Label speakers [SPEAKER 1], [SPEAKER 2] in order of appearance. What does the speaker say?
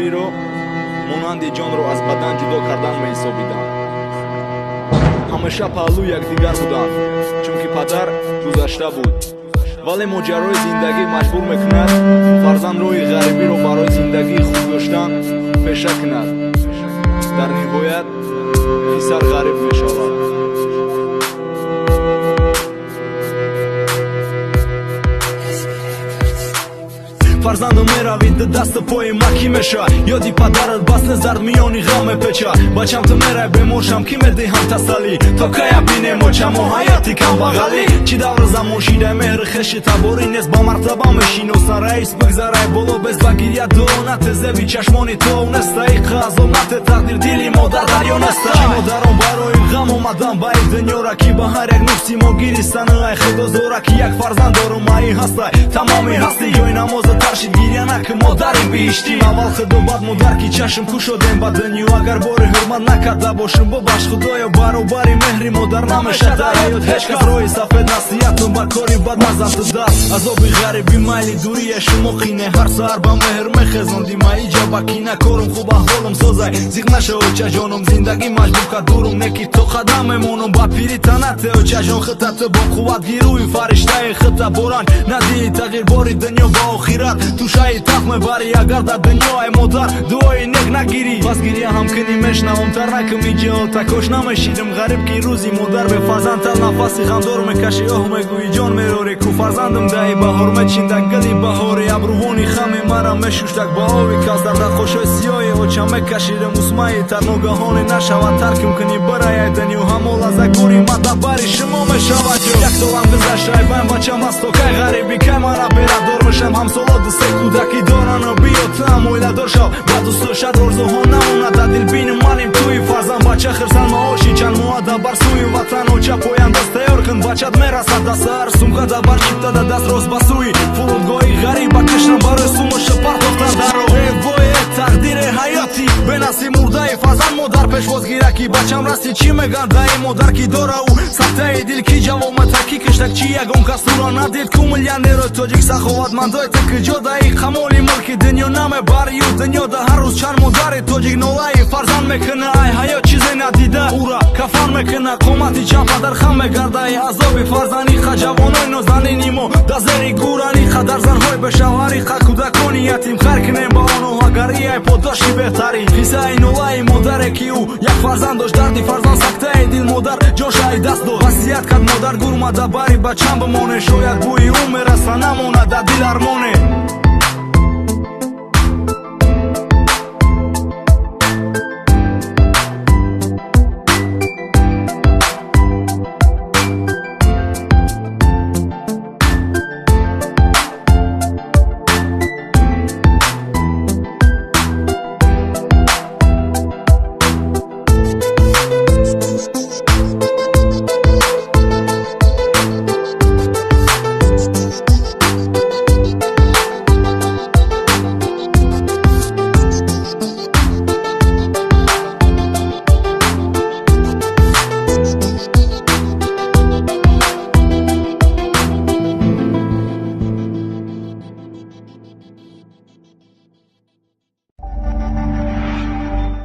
[SPEAKER 1] гарибиро монанди ҷонро аз бадан ҷудо кардан меҳисобиданд. ҳамеша паҳлӯ якдигар буданд, чунки падар гузашта буд. вале моҷарои зиндагӣ маҷбур мекунад фарзанд роҳи ғарибиро барои зиндагии хуб доштан пеша кунад. дар ниҳоят писар ғариб мешавад. фарзандо меравид дасту пои ма кӣ меша, ёди падарат бас незард миёни ғам мепеча. бачам ту мерай бемошам кӣ медиҳам тасаллӣ, то кая бинем очамо ҳаёти камбағалӣ. чӣ давр замон шидай меҳри хеши таборӣ нест, ба мартаба мешиносан раис бигзарай боло без ба гирья дуонате зеби чашмони то неста иқа азомате тақдир дили модар дарё неста. чӣ модарон барои ғам омадан ба ин дунёра, ки ба ҳар як нуфси мо гиристан ай худозора, ки як фарзанд дорум маи ҳастай тамоми ҳасти ҷои намоза таршид гирья накун модарим биишти. аввал худо бад модар ки чашм кушодем ба дунё, агар бори ҳурмат накарда бошим бубахш худоё, баробари меҳри модар намешад дар ҳаёт ҳеҷ кас. роҳи сафед насиҳату ба кори бад назан ту даст, азоби ғарибӣ майли дурия шумо қине. ҳар саҳар ба меҳр мехезондӣ маи ҷаба кина, корум хуб аҳволум созай зиқ наша очаҷонум, зиндагӣ маҷбур кад дурум не ки то қадам мемонум ба пири танате очаҷон. хита ту бо қувват гирӯи фариштаи хита боранҷ надиҳи тағйир бори дунё ба охират, ту шаи тахт мебарӣ агар дар дунё ай модар дуои нек нагирӣ. пас гирья ҳам кунӣ мешнавам тарнакум иҷота, кош намешидим ғариб ки рӯзи модар бе фарзанд тал нафаси ғамдор мекашӣ, оҳ мегӯӣ ҷон мерорӣ ку фарзандам даҳи баҳор мечиндаг гили баҳори. абрувони хами мара мешуштак ба ови кас, дар дахошои сиёҳи оча мекашидам усмаи тар ногаҳоне нашавад тарким кунӣ барай ай дунё, ҳамол аз акбори мадабари шумо мешавад ҷо. як солам гузашта ай баем бачам аст то кай ғарибӣ кай мара берадор мешам, ҳамсола дусе кӯдаки дорану биё ту ҳам оиладор шав, ба дӯстдоштат орзуҳо намонад дар дилбини маним туи фарзанд. бача хирсан маоши чанд муаддаб бар сӯи ватан, оча пояндаст тайёр кун бачат мерасад да сар, сумкада бар чиптада даст рост ба сӯи фурудгоҳи ғариба кишам барои сумоша партохтан даро. вое тақдире ҳаёти бенаси мурдаи фарзанд модар пешвозгира, ки бачам расти чӣ меган даи модар ки дора ӯ сахтаи дил, ки ҷавомата ки киштак чӣ ягон кас туро надид, ку миллионеро тоҷик саховатмандои ты куҷо даи қамоли мулки дунё намебари ю дунё да ҳар рӯз чанд модари тоҷик нолаи фарзанд мекуна, ай ҳаёт чизе надида ура кафан мекуна, қомати чанд падар хам мегарда ай азоби фарзандӣ ха ҷавонои нозанини мо да зери гӯрани ха дар занҳои бешавари ха кӯдакони ятим хайр кунем ба онҳо агар и ай подоши беҳтарин. қиссаи нолаи модаре ки ӯ як фарзанд дошт, дарди фарзанд сактаи дил модар ҷошаи даст дод, васият кард модар гурмада бари бачам бимоне, шояд бӯи ӯ мераса намонад дар дил армоне.